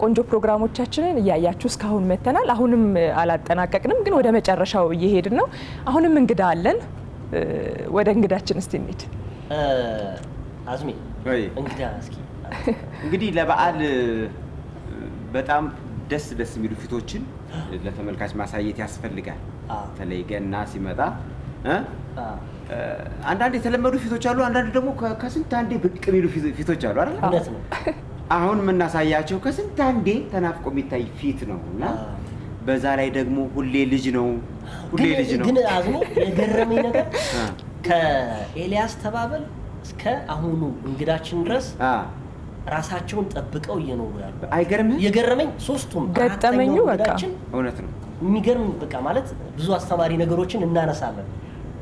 ቆንጆ ፕሮግራሞቻችንን እያያችሁ እስካሁን መተናል። አሁንም አላጠናቀቅንም፣ ግን ወደ መጨረሻው እየሄድን ነው። አሁንም እንግዳ አለን። ወደ እንግዳችን እስቲ እንሂድ። አዝሚ እንግዳ እስኪ እንግዲህ ለበዓል በጣም ደስ የሚሉ ፊቶችን ለተመልካች ማሳየት ያስፈልጋል። በተለይ ገና ሲመጣ አንዳንድ የተለመዱ ፊቶች አሉ፣ አንዳንድ ደግሞ ከስንት አንዴ ብቅ የሚሉ ፊቶች አሉ አይደል? እውነት ነው። አሁን የምናሳያቸው ከስንት አንዴ ተናፍቆ የሚታይ ፊት ነው እና በዛ ላይ ደግሞ ሁሌ ልጅ ነው። ግን አዝሞ የገረመኝ ነገር ከኤልያስ ተባበል እስከ አሁኑ እንግዳችን ድረስ ራሳቸውን ጠብቀው እየኖሩ ያሉ አይገርምህ? የገረመኝ ሶስቱም ገጠመኙ በቃ እውነት ነው። የሚገርም በቃ ማለት ብዙ አስተማሪ ነገሮችን እናነሳለን።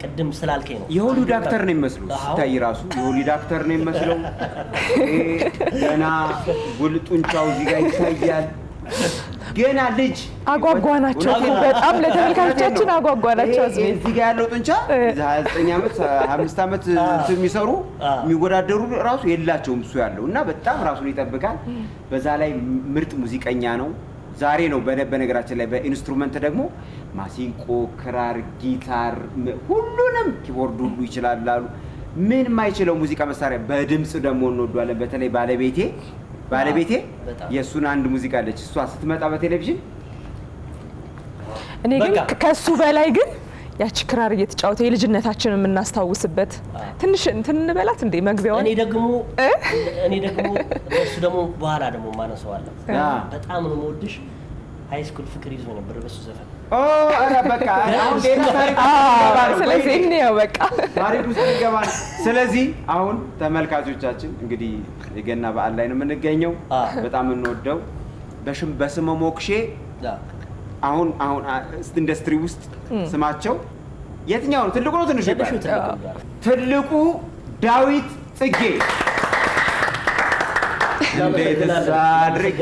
ቅድም ስላልከኝ ነው የሆሊ ዳክተር ነው የሚመስለው ሲታይ ራሱ የሆሊ ዳክተር ነው የሚመስለው። ገና ጉልጡንቻው እዚህ ጋር ይታያል። ገና ልጅ አጓጓናቸው በጣም ለተመልካቾቻችን አጓጓናቸው። እዚህ ጋር ያለው ጡንቻ 29 ዓመት 25 ዓመት የሚሰሩ የሚወዳደሩ ራሱ የላቸውም እሱ ያለው እና በጣም ራሱን ይጠብቃል። በዛ ላይ ምርጥ ሙዚቀኛ ነው። ዛሬ ነው በነገራችን ላይ በኢንስትሩመንት ደግሞ ማሲንቆ፣ ክራር፣ ጊታር ሁሉንም ኪቦርድ ሁሉ ይችላል። ምን የማይችለው ሙዚቃ መሳሪያ በድምጽ ደግሞ እንወዷለን። በተለይ ባለቤቴ የሱን አንድ ሙዚቃ አለች። እሷ ስትመጣ በቴሌቪዥን እኔ ግን ከሱ በላይ ግን ያቺ ክራር እየተጫወተ የልጅነታችንን የምናስታውስበት ትንሽ እንትን እንበላት እንደ መግቢያው እኔ ደግሞ እሱ ደግሞ በኋላ ደግሞ ማነሳዋለሁ። በጣም ነው የምወድሽ። ሃይ ስኩል ፍቅር ይዞ ነበር በሱ ዘፈን። አረ በቃ አሁን ሌላ ታሪክ ስለዚህ ነው በቃ ታሪክ ውስጥ ይገባል። ስለዚህ አሁን ተመልካቾቻችን እንግዲህ የገና በዓል ላይ ነው የምንገኘው። በጣም እንወደው በስመ ሞክሼ አሁን ኢንዱስትሪ ውስጥ ስማቸው የትኛው ነው? ትልቁ ነው ትንሹ ይባላል? ትልቁ ዳዊት ጽጌ። እንዴት አድርጌ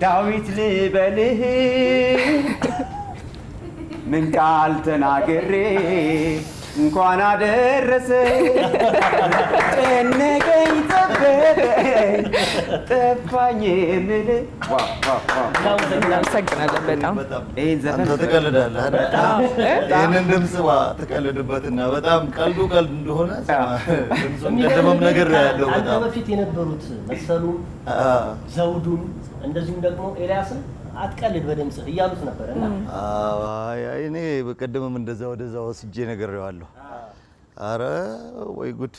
ዳዊት ልበልህ ምን ቃል ተናግሬ እንኳን አደረሰ ጨነቀኝ ጠፋኝ የምል እናመሰግናለን በጣም ይህን ዘፈን ትቀልዳለህ በጣም ይህንን ድምፅ ትቀልድበትና በጣም ቀልዱ ቀልድ እንደሆነ ድምፁም ቀደመም ነገር ያለው አንተ በፊት የነበሩት መሰሉ ዘውዱን እንደዚሁም ደግሞ ኤልያስን አትቀልድ በድምጽህ እያሉት ነበርና እኔ በቀደምም እንደዛ ወደዛ ወስጄ ነግሬዋለሁ። አረ ወይ ጉድ!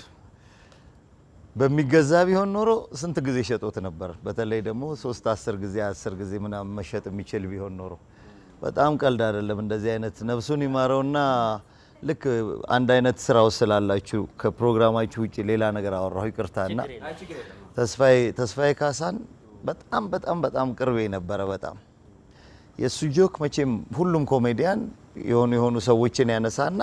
በሚገዛ ቢሆን ኖሮ ስንት ጊዜ ሸጦት ነበር። በተለይ ደግሞ 10 ጊዜ ምናምን መሸጥ የሚችል ቢሆን ኖሮ በጣም ቀልድ አይደለም። እንደዚህ አይነት ነፍሱን ይማረውና ልክ አንድ አይነት ስራው ስላላችሁ ከፕሮግራማችሁ ውጪ ሌላ ነገር አወራሁ ይቅርታና ተስፋዬ ካሳን በጣም ቅርቤ ነበረ። በጣም የሱ ጆክ መቼም ሁሉም ኮሜዲያን የሆኑ ሰዎችን ያነሳና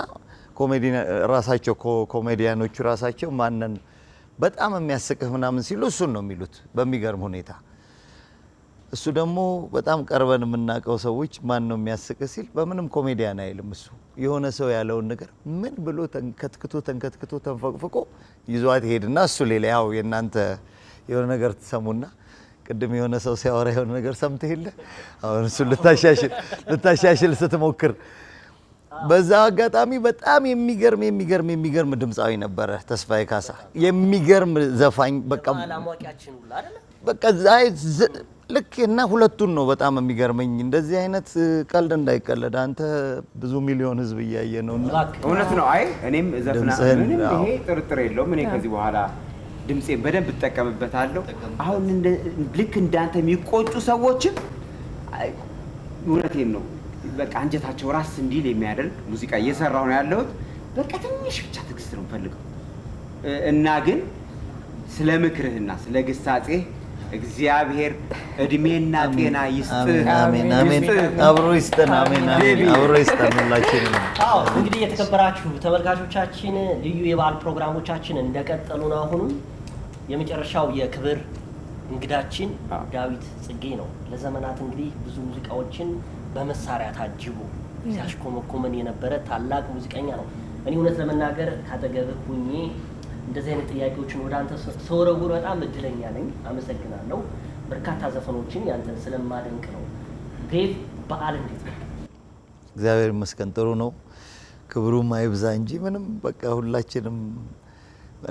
ኮሜዲያኖቹ ራሳቸው ማንን በጣም የሚያስቅህ ምናምን ሲሉ እሱን ነው የሚሉት በሚገርም ሁኔታ። እሱ ደግሞ በጣም ቀርበን የምናውቀው ሰዎች ማን ነው የሚያስቅህ ሲል በምንም ኮሜዲያን አይልም። እሱ የሆነ ሰው ያለውን ነገር ምን ብሎ ተንከትክቶ ተንፈቅፍቆ ይዟት ይሄድና እሱ ሌላ ያው የእናንተ የሆነ ነገር ትሰሙና ቅድም የሆነ ሰው ሲያወራ የሆነ ነገር ሰምተህ የለ አሁን እሱ ልታሻሽል ስትሞክር በዛ አጋጣሚ በጣም የሚገርም ድምጻዊ ነበረ ተስፋዬ ካሳ። የሚገርም ዘፋኝ በቃ ልክ እና ሁለቱን ነው በጣም የሚገርመኝ። እንደዚህ አይነት ቀልድ እንዳይቀለድ አንተ ብዙ ሚሊዮን ህዝብ እያየ ነውና እውነት ነው። አይ እኔም ዘፈናለሁ ይሄ ጥርጥር የለውም። እኔ ከዚህ በኋላ ድምጼን በደንብ እጠቀምበታለሁ። አሁን ልክ እንዳንተ የሚቆጩ ሰዎችም እውነቴን ነው በቃ አንጀታቸው ራስ እንዲል የሚያደርግ ሙዚቃ እየሰራሁ ነው ያለሁት። በቃ ትንሽ ብቻ ትዕግስት ነው የምፈልገው እና ግን ስለ ምክርህና ስለ ግሳጼህ እግዚአብሔር እድሜና ጤና ይስጥህ። አሜን አሜን። አብሮ ይስጠን። አሜን አሜን። አብሮ ይስጠን ሁላችንም። እንግዲህ የተከበራችሁ ተመልካቾቻችን ልዩ የበዓል ፕሮግራሞቻችን እንደቀጠሉ ነው። አሁንም የመጨረሻው የክብር እንግዳችን ዳዊት ጽጌ ነው። ለዘመናት እንግዲህ ብዙ ሙዚቃዎችን በመሳሪያ ታጅቦ ሲያሽኮመኮመን የነበረ ታላቅ ሙዚቀኛ ነው። እኔ እውነት ለመናገር ካጠገብህ ሁኜ እንደዚህ አይነት ጥያቄዎችን ወደ አንተ ሰወረውር በጣም እድለኛ ነኝ። አመሰግናለሁ። በርካታ ዘፈኖችን ያንተን ስለማደንቅ ነው። ዴቭ በዓል እንዴት ነው? እግዚአብሔር ይመስገን ጥሩ ነው። ክብሩም አይብዛ እንጂ ምንም በቃ ሁላችንም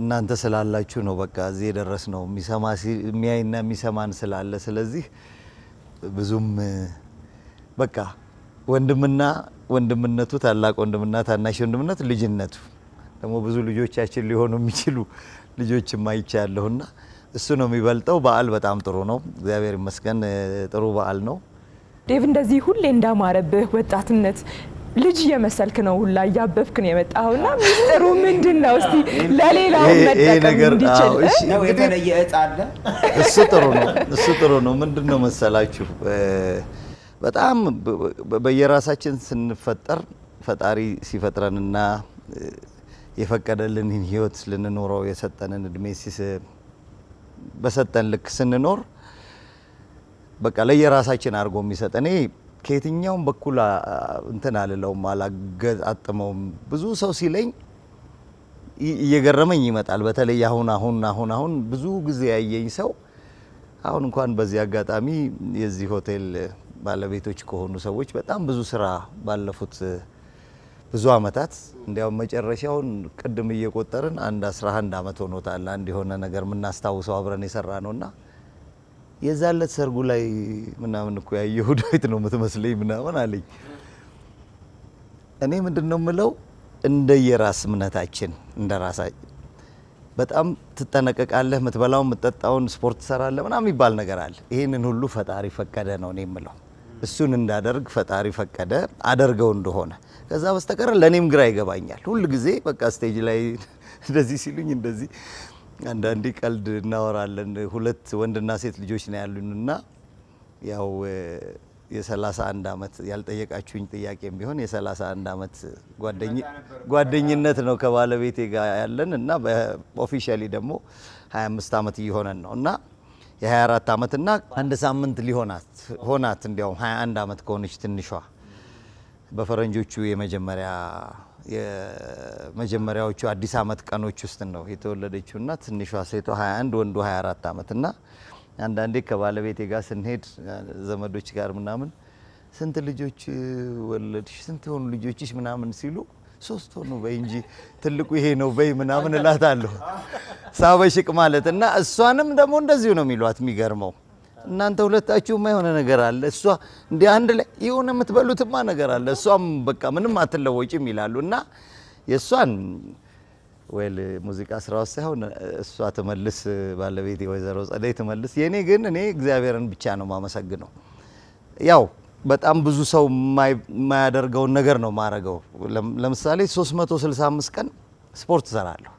እናንተ ስላላችሁ ነው በቃ እዚህ የደረስ ነው። የሚያይና የሚሰማን ስላለ ስለዚህ ብዙም በቃ ወንድምና ወንድምነቱ ታላቅ ወንድምና ታናሽ ወንድምነት ልጅነቱ ደግሞ ብዙ ልጆቻችን ሊሆኑ የሚችሉ ልጆችም አይቻለሁና እሱ ነው የሚበልጠው። በዓል በጣም ጥሩ ነው። እግዚአብሔር ይመስገን ጥሩ በዓል ነው። ዴቭ እንደዚህ ሁሌ እንዳማረብህ ወጣትነት ልጅ እየመሰልክ ነው ሁላ እያበብክ ነው የመጣውና ሚስጥሩ ምንድነው? እስቲ ለሌላው መጠቀም እንዲችል ነው የተለየ እጣ አለ። እሱ ጥሩ ነው። ምንድነው መሰላችሁ በጣም በየራሳችን ስንፈጠር ፈጣሪ ሲፈጥረንና የፈቀደልንን ህይወት ልንኖረው የሰጠንን እድሜ በሰጠን ልክ ስንኖር በቃ ለየራሳችን አድርጎ የሚሰጥ እኔ ከየትኛውም በኩል እንትን አልለውም አላገጣጥመውም። ብዙ ሰው ሲለኝ እየገረመኝ ይመጣል። በተለይ አሁን ብዙ ጊዜ ያየኝ ሰው አሁን እንኳን በዚህ አጋጣሚ የዚህ ሆቴል ባለቤቶች ከሆኑ ሰዎች በጣም ብዙ ስራ ባለፉት ብዙ አመታት እንዲያውም መጨረሻውን ቅድም እየቆጠርን 11 አመት ሆኖታል። አንድ የሆነ ነገር የምናስታውሰው አብረን የሰራ ነውና የዛለት ሰርጉ ላይ ምናምን እኮ ያየሁ ዳዊት ነው የምትመስለኝ ምናምን አለኝ። እኔ ምንድነው የምለው እንደየራስ እምነታችን እንደራሳችን በጣም ትጠነቀቃለህ። የምትበላውን የምትጠጣውን ስፖርት ትሰራለህ ምናምን የሚባል ነገር አለ። ይሄንን ሁሉ ፈጣሪ ፈቀደ ነው እኔ የምለው። እሱን እንዳደርግ ፈጣሪ ፈቀደ አደርገው እንደሆነ ከዛ በስተቀር ለኔም ግራ ይገባኛል። ሁሉ ጊዜ በቃ ስቴጅ ላይ እንደዚህ ሲሉኝ እንደዚህ አንዳንዴ ቀልድ እናወራለን። ሁለት ወንድና ሴት ልጆች ነው ያሉንና ያው የ31 አመት ያልጠየቃችሁኝ ጥያቄም ቢሆን የ31 አመት ጓደኝነት ነው ከባለቤቴ ጋር ያለን እና በኦፊሻሊ ደግሞ 25 አመት እየሆነን ነው እና የ24 አመት እና አንድ ሳምንት ሆናት እንዲያውም 21 አመት ከሆነች ትንሿ በፈረንጆቹ የመጀመሪያዎቹ አዲስ አመት ቀኖች ውስጥ ነው የተወለደችው እና ትንሿ ሴቷ 21 ወንዱ 24 አመት እና አንዳንዴ ከባለቤቴ ጋር ስንሄድ ዘመዶች ጋር ምናምን ስንት ልጆች ወለድሽ ስንት ሆኑ ልጆችሽ ምናምን ሲሉ 3 ሆኑ በይ እንጂ ትልቁ ይሄ ነው በይ ምናምን እላታለሁ ሳበሽቅ ማለት እና እሷንም ደግሞ እንደዚሁ ነው የሚሏት። የሚገርመው እናንተ ሁለታችሁማ የሆነ ነገር አለ እሷ እንደ አንድ ላይ የሆነ የምትበሉትማ ነገር አለ እሷም በቃ ምንም አትለወጪም ይላሉ እና የእሷን ወይል ሙዚቃ ስራው ሳይሆን እሷ ተመልስ ባለቤቴ ወይዘሮ ጸደይ ተመልስ። የኔ ግን እኔ እግዚአብሔርን ብቻ ነው ማመሰግነው። ያው በጣም ብዙ ሰው የማያደርገውን ነገር ነው ማረገው። ለምሳሌ 365 ቀን ስፖርት ሰራለሁ፣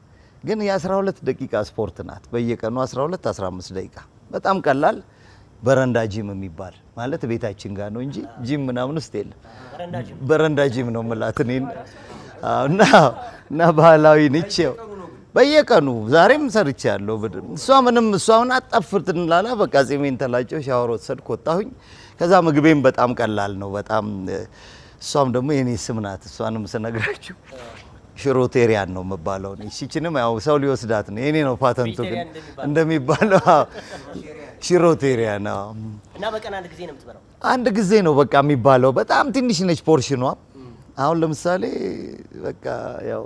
ግን የ12 ደቂቃ ስፖርት ናት በየቀኑ 12 15 ደቂቃ በጣም ቀላል። በረንዳ ጂም የሚባል ማለት ቤታችን ጋር ነው እንጂ ጂም ምናምን ውስጥ የለም። በረንዳ ጂም ነው የምላት እኔ እና ባህላዊ ነች። በየቀኑ ዛሬም ሰርቻለሁ። እሷን አጣፍርት እንላላ በቃ ጺሜን ተላጨው ሻወር ወሰድኩ ወጣሁኝ። ከዛ ምግቤም በጣም ቀላል ነው በጣም። እሷም ደግሞ የኔ ስም ናት። እሷንም ስነግራችሁ ሽሮቴሪያን ነው የምባለው። እሺችንም ያው ሰው ሊወስዳት ነው የኔ ነው ፓተንቱ ግን እንደሚባለው ሽሮቴሪያን ነው። እና በቀን አንድ ጊዜ ነው የምትበላው? አንድ ጊዜ ነው በቃ የሚባለው። በጣም ትንሽ ነች ፖርሽኗ። አሁን ለምሳሌ በቃ ያው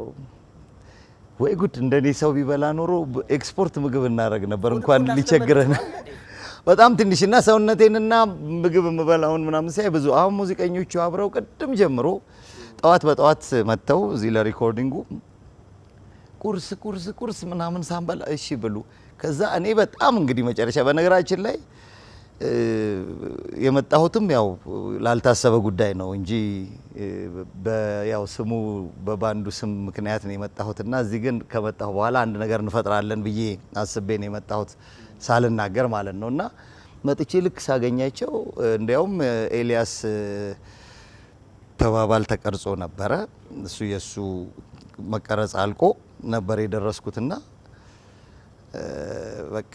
ወይ ጉድ እንደኔ ሰው ቢበላ ኖሮ ኤክስፖርት ምግብ እናደርግ ነበር እንኳን ሊቸግረን። በጣም ትንሽና ሰውነቴንና ምግብ የምበላውን ምናምን ሳይ ብዙ። አሁን ሙዚቀኞቹ አብረው ቅድም ጀምሮ በጠዋት መጥተው እዚህ ለሪኮርዲንጉ ቁርስ ምናምን ሳንበላ እሺ ብሉ። ከዛ እኔ በጣም እንግዲህ መጨረሻ በነገራችን ላይ የመጣሁትም ያው ላልታሰበ ጉዳይ ነው እንጂ ያው ስሙ በባንዱ ስም ምክንያት ነው የመጣሁትና እዚህ ግን ከመጣሁ በኋላ አንድ ነገር እንፈጥራለን ብዬ አስቤ ነው የመጣሁት ሳልናገር ማለት ነውና መጥቼ ልክ ሳገኛቸው እንዲያውም ኤልያስ ተባባል ተቀርጾ ነበረ። እሱ የሱ መቀረጽ አልቆ ነበር የደረስኩትና በቃ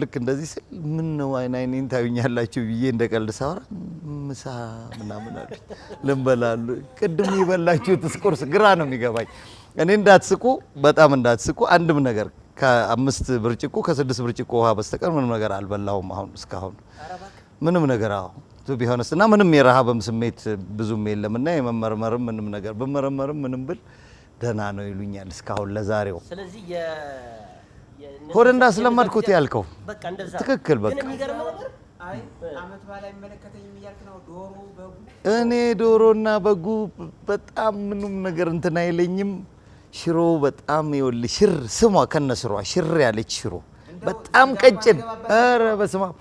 ልክ እንደዚህ ስል ምን ነው አይኔን ታዩኛላችሁ ብዬ እንደቀልድ ሳወራ ምሳ ምናምን አለ ልንበላሉ። ቅድም የበላችሁት ቁርስ ግራ ነው የሚገባኝ። እኔ እንዳትስቁ በጣም እንዳትስቁ አንድም ነገር ከ5 ብርጭቆ ከ6 ብርጭቆ ውሃ በስተቀር ምንም ነገር አልበላሁም አሁን እስካሁን ምንም ነገር ቱ ቢሆንስ እና ምንም የረሃብም ስሜት ብዙም የለምና የመመርመርም ምንም ነገር በመረመርም ምንም ብል ደህና ነው ይሉኛል እስካሁን ለዛሬው። ስለዚህ ሆድ እንዳስለመድኩት ያልከው በቃ እንደዛ ትክክል። በቃ አይ አመት በዓል አይመለከተኝም እያልክ ነው? ዶሮ በጉ እኔ ዶሮና በጉ በጣም ምንም ነገር እንትን አይለኝም። ሽሮ በጣም ይኸውልህ ሽር ስሟ ከነስሯ ሽር ያለች ሽሮ በጣም ቀጭን፣ ኧረ በስመ አብ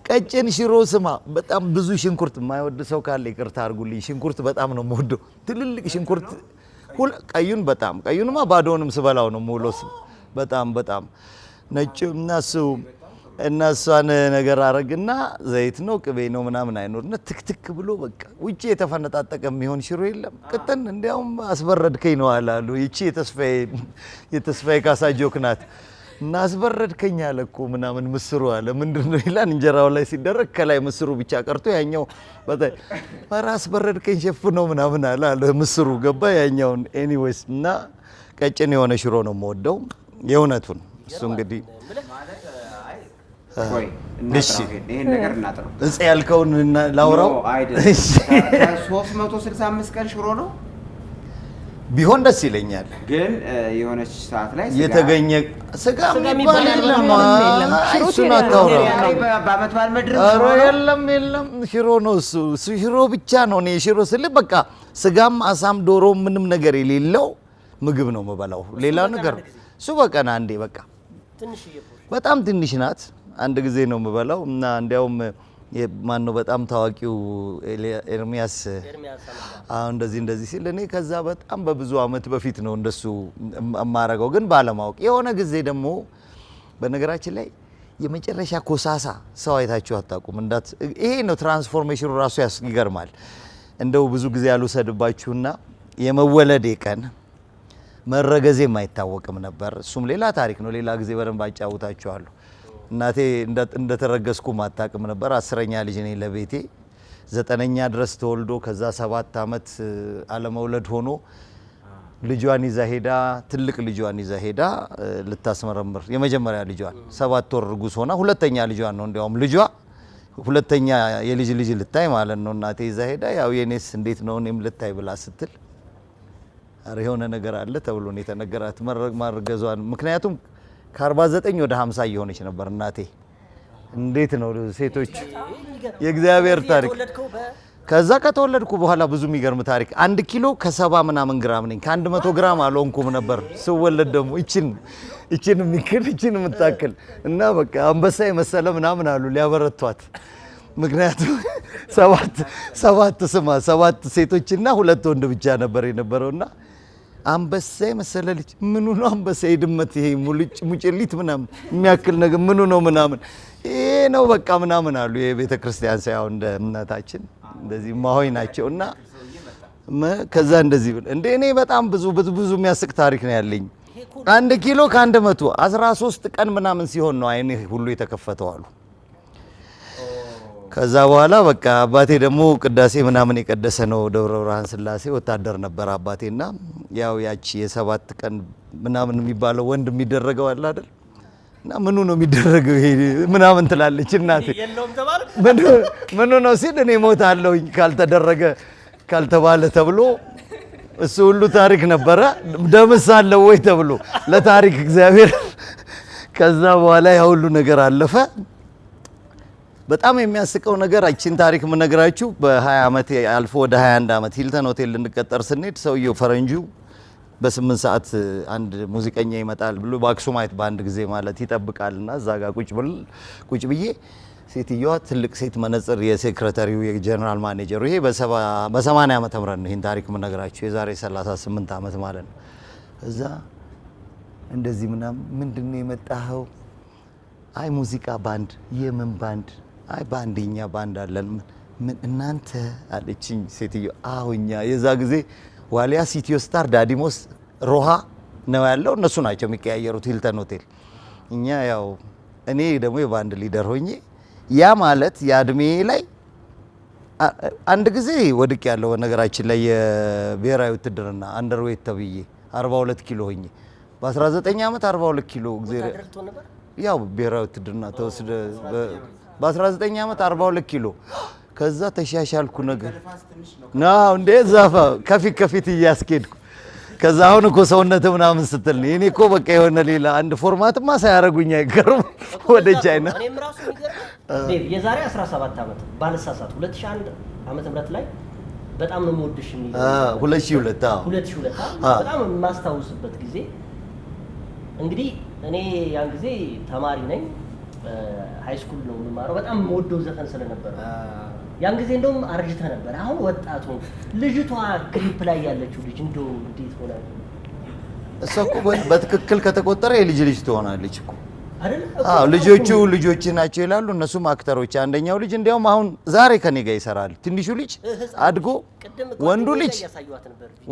ቀጭን ሽሮ ስማ፣ በጣም ብዙ ሽንኩርት የማይወድ ሰው ካለ ይቅርታ አድርጉልኝ። ሽንኩርት በጣም ነው የምወደው፣ ትልልቅ ሽንኩርት ቀዩን በጣም ቀዩንማ ባዶንም ስበላው ነው ሙሉስ በጣም ነጭ እና እሷን ነገር አረግና ዘይት ነው ቅቤ ነው ምናምን አይኖርና ትክትክ ብሎ በቃ ውጪ የተፈነጣጠቀ የሚሆን ሽሮ የለም ቅጥን። እንዲያውም አስበረድከኝ ነው አላሉ። ይቺ የተስፋዬ ካሳ ጆክ ናት። እና አስበረድከኝ አለ እኮ ምናምን ምስሩ አለ ምንድነው ይላል እንጀራው ላይ ሲደረግ ከላይ ምስሩ ብቻ ቀርቶ ያኛው በጣም አስበረድከኝ ሸፍ ነው ምናምን አለ ምስሩ ገባ ያኛውን። ኤኒዌይስ እና ቀጭን የሆነ ሽሮ ነው የምወደው የእውነቱን። እሱ እንግዲህ ወይ እሺ ይሄን ነገር እናጥረው እጽ ያልከውን ላውራው። እሺ 365 ቀን ሽሮ ነው ቢሆን ደስ ይለኛል። ግን የሆነች ሰዓት ላይ የተገኘ ስጋ የሚባል የለም። እሱን አታውራው። በአመት በዓል መድረስ የለም ሽሮ ነው እሱ ሽሮ ብቻ ነው። እኔ ሽሮ ስል በቃ ስጋም አሳም ዶሮ ምንም ነገር የሌለው ምግብ ነው የምበላው። ሌላ ነገር እሱ በቀን አንዴ በቃ በጣም ትንሽ ናት። አንድ ጊዜ ነው የምበላው እና እንዲያውም ማን ነው በጣም ታዋቂው ኤርሚያስ አሁን እንደዚህ ሲል እኔ ከዛ በጣም በብዙ አመት በፊት ነው እንደሱ የማረገው፣ ግን ባለማወቅ የሆነ ጊዜ ደግሞ በነገራችን ላይ የመጨረሻ ኮሳሳ ሰው አይታችሁ አታውቁም። ይሄ ነው ትራንስፎርሜሽኑ ራሱ ይገርማል። እንደው ብዙ ጊዜ ያልወሰድባችሁና የመወለዴ ቀን መረገዜም አይታወቅም ነበር። እሱም ሌላ ታሪክ ነው፣ ሌላ ጊዜ በደንብ አጫውታችኋለሁ። እናቴ እንደተረገዝኩ ማታቅም ነበር። 10ኛ ልጅ ነኝ ለቤቴ 9ኛ ድረስ ተወልዶ ከዛ 7 አመት አለመውለድ ሆኖ ልጇን ይዛ ሄዳ ትልቅ ልጇን ይዛ ሄዳ ልታስመረምር የመጀመሪያ ልጇን 7 ወር ርጉዝ ሆና ሁለተኛ ልጇን ነው እንዲያውም ልጇ ሁለተኛ የልጅ ልታይ ማለት ነው እናቴ ይዛ ሄዳ ያው የኔስ እንዴት ነው እኔም ልታይ ብላ ስትል አረ የሆነ ነገር አለ ተብሎ ነው የተነገራት ማርገዟን። ምክንያቱም ከ49 ወደ 50 እየሆነች ነበር እናቴ። እንዴት ነው ሴቶች የእግዚአብሔር ታሪክ። ከዛ ከተወለድኩ በኋላ ብዙ የሚገርም ታሪክ 1 ኪሎ ከ70 ምናምን ግራም ነኝ። ከ100 ግራም አልሆንኩም ነበር ስወለድ። ደግሞ እቺን የምታክል እና በቃ አንበሳ የመሰለ ምናምን አሉ ሊያበረቷት። ምክንያቱም ሰባት ሴቶችና 2 ወንድ ብቻ ነበር የነበረውና አንበሳ የመሰለ ልጅ ምኑ ነው አንበሳ የድመት ይሄ ሙጭሊት ምናምን የሚያክል ነገር ምኑ ነው ምናምን ይሄ ነው በቃ ምናምን አሉ። የቤተ ክርስቲያን ሳይሆን እንደ እምነታችን እንደዚህ ማሆይ ናቸውና ከዛ እንደዚህ እንደ እኔ በጣም ብዙ የሚያስቅ ታሪክ ነው ያለኝ። 1 ኪሎ ከ100 13 ቀን ምናምን ሲሆን ነው አይኔ ሁሉ የተከፈተው አሉ። ከዛ በኋላ በቃ አባቴ ደግሞ ቅዳሴ ምናምን የቀደሰ ነው ደብረ ብርሃን ስላሴ ወታደር ነበር አባቴና ያው ያቺ የ7 ቀን ምናምን የሚባለው ወንድ የሚደረገው አለ አይደል? እና ምኑ ነው የሚደረገው ይሄ ምናምን ትላለች እናቴ። ምኑ ነው ሲል እኔ ሞታለሁኝ ካልተባለ ተብሎ እሱ ሁሉ ታሪክ ነበረ። ደምስ አለው ወይ ተብሎ ለታሪክ እግዚአብሔር። ከዛ በኋላ ያ ሁሉ ነገር አለፈ። በጣም የሚያስቀው ነገር እቺን ታሪክ የምነግራችሁ በ20 አመት አልፎ ወደ 21 አመት ሂልተን ሆቴል ልንቀጠር ስንሄድ ሰውየው ፈረንጁ በ8 ሰዓት አንድ ሙዚቀኛ ይመጣል ብሎ በአክሱማይት በአንድ ጊዜ ማለት ይጠብቃልና እዛ ጋር ቁጭ ብዬ ሴትዮዋ ትልቅ ሴት መነጽር የሴክሬታሪው የጀነራል ማኔጀሩ ይሄ በ80 ዓመተ ምህረት ነው ይሄን ታሪክ የምነግራችሁ የዛሬ 38 አመት ማለት ነው። እዛ እንደዚህ ምንድነው የመጣኸው? አይ ሙዚቃ ባንድ። የምን ባንድ? አይ ባንድኛ ባንድ አለን። ምን እናንተ አለችኝ ሴትዮ። አሁኛ የዛ ጊዜ ዋሊያ፣ ሲቲዮ ስታር፣ ዳዲሞስ፣ ሮሃ ነው ያለው። እነሱ ናቸው የሚቀያየሩት ሂልተን ሆቴል። እኛ ያው እኔ ደግሞ የባንድ ሊደር ሆኜ ያ ማለት የእድሜ ላይ አንድ ጊዜ ወድቅ ያለው ነገራችን ላይ የብሔራዊ ውትድርና አንደርዌት ተብዬ 42 ኪሎ ሆኜ በ19 ዓመት 42 ኪሎ ወታደር ትሆን ነበር? ያው ብሔራዊ ውትድርና ተወስደ በ19 ዓመት 42 ኪሎ ከዛ ተሻሻልኩ ነገር ነው እንዴ ዛፋ ከፊት እያስኬድኩ ከዛ አሁን እኮ ሰውነት ምናምን ስትል ነው እኔ እኮ በቃ የሆነ ሌላ አንድ ፎርማትማ ሳያረጉኝ አይቀርም ወደ ቻይና እኔም ራሱ የሚገርም የዛሬ 17 ዓመት ባልሳሳት 2001 ዓመተ ምህረት ላይ በጣም ነው የምወድሽ የሚለው 2002 በጣም የማስታውስበት ጊዜ እንግዲህ እኔ ያን ጊዜ ተማሪ ነኝ ሃይ ስኩል ነው የምማረው በጣም የምወደው ዘፈን ስለነበረ ያን ጊዜ እንደውም አርጅተ ነበር አሁን ወጣቱ ልጅቷ ክሊፕ ላይ ያለችው ልጅ እንደው እንዴት ሆነ እሷ እኮ በትክክል ከተቆጠረ የልጅ ልጅ ትሆናለች እኮ አይደል ልጆች ናቸው ይላሉ እነሱም አክተሮች አንደኛው ልጅ እንዲያውም አሁን ዛሬ ከኔ ጋር ይሰራል ትንሹ ልጅ አድጎ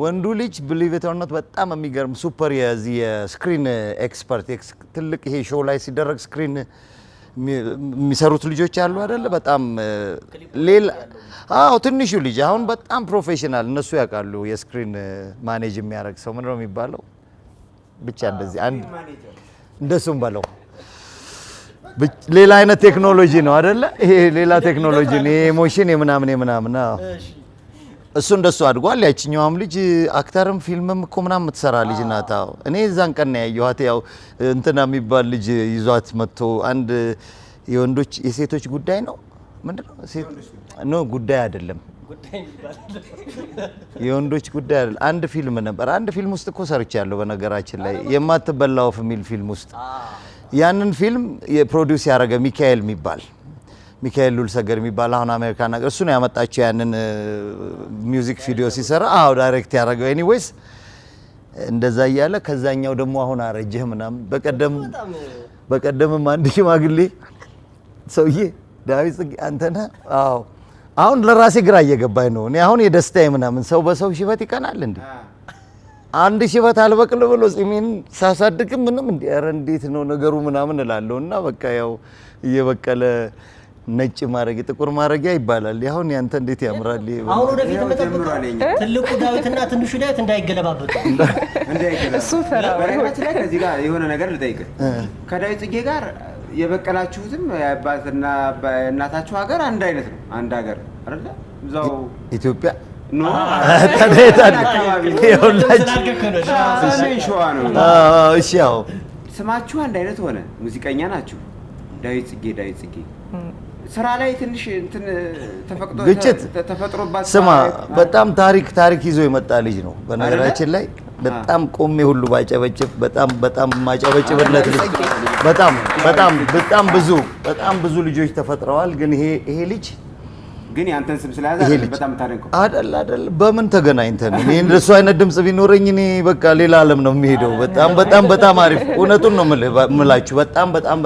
ወንዱ ልጅ believe it or not በጣም የሚገርም ሱፐር የስክሪን ኤክስፐርት ትልቅ ይሄ ሾው ላይ ሲደረግ ስክሪን የሚሰሩት ልጆች አሉ አይደለ በጣም ሌላ ትንሹ ልጅ አሁን በጣም ፕሮፌሽናል እነሱ ያውቃሉ የስክሪን ማኔጅ የሚያደርግ ሰው ምንድነው የሚባለው ብቻ እንደዚህ አንድ እንደሱም ባለው ሌላ አይነት ቴክኖሎጂ ነው አይደለ ይሄ ሌላ ቴክኖሎጂ ነው ኢሞሽን የምናምን እሱ እንደሱ አድጓል ያቺኛውም ልጅ አክተርም ፊልምም እኮ ምናምን የምትሰራ ልጅ ናት እኔ እዛን ቀን ያየኋት ያው እንትና የሚባል ልጅ ይዟት መጥቶ አንድ የወንዶች የሴቶች ጉዳይ ነው ምንድነው ጉዳይ አይደለም የወንዶች ጉዳይ አይደለም አንድ ፊልም ነበር አንድ ፊልም ውስጥ እኮ ሰርቻለሁ በነገራችን ላይ የማትበላው ፊልም ውስጥ ያንን ፊልም የፕሮዲዩስ ያደረገ ሚካኤል ሉልሰገድ የሚባል አሁን አሜሪካ ነገር እሱ ነው ያመጣቸው ያንን ሚውዚክ ቪዲዮ ሲሰራ ዳይሬክት ያደረገው ኤኒዌይስ እንደዛ እያለ ከዛኛው ደግሞ አሁን አረጀህ ምናምን በቀደምም አንድ ሽማግሌ ሰውዬ ዳዊት ጽጌ አንተና አሁን ለራሴ ግራ እየገባኝ ነው እኔ አሁን የደስታዬ ምናምን ሰው በሰው ሽበት ይቀናል እንዴ አንድ ሽበት አልበቅል ብሎ ጺሜን ሳሳድግ ምንም እንዴ ኧረ እንዴት ነው ነገሩ ምናምን እላለሁና በቃ ያው እየበቀለ ነጭ ማረግ ጥቁር ማረጊያ ይባላል አሁን ያንተ እንዴት ያምራል አሁን ወደፊት ተመጣጣኝ ትልቁ ዳዊትና ትንሹ ዳዊት እንዳይገለባበጡ እሱ ፈራው በነገራችን ላይ ከዚህ ጋር የሆነ ነገር ልጠይቅ ከዳዊት ጽጌ ጋር የበቀላችሁትም የአባትና እናታችሁ ሀገር አንድ አይነት ነው አንድ ሀገር አይደለ እዛው ኢትዮጵያ ኖ እሺ ያው ስማችሁ አንድ አይነት ሆነ ሙዚቀኛ ናችሁ ዳዊት ጽጌ ስራ ላይ ትንሽ እንትን ተፈጥሮባት ስማ በጣም ታሪክ ይዞ የመጣ ልጅ ነው በነገራችን ላይ በጣም ቆሜ ሁሉ ባጨበጭብ በጣም ማጨበጭብለት ልጅ በጣም ብዙ ልጆች ተፈጥረዋል ግን ይሄ ልጅ ግን ያንተን ስም ስለያዘ በጣም ታደንቀው አይደል በምን ተገናኝተን እኔ እንደሱ አይነት ድምጽ ቢኖረኝ እኔ በቃ ሌላ ዓለም ነው የሚሄደው በጣም አሪፍ እውነቱን ነው የምላችሁ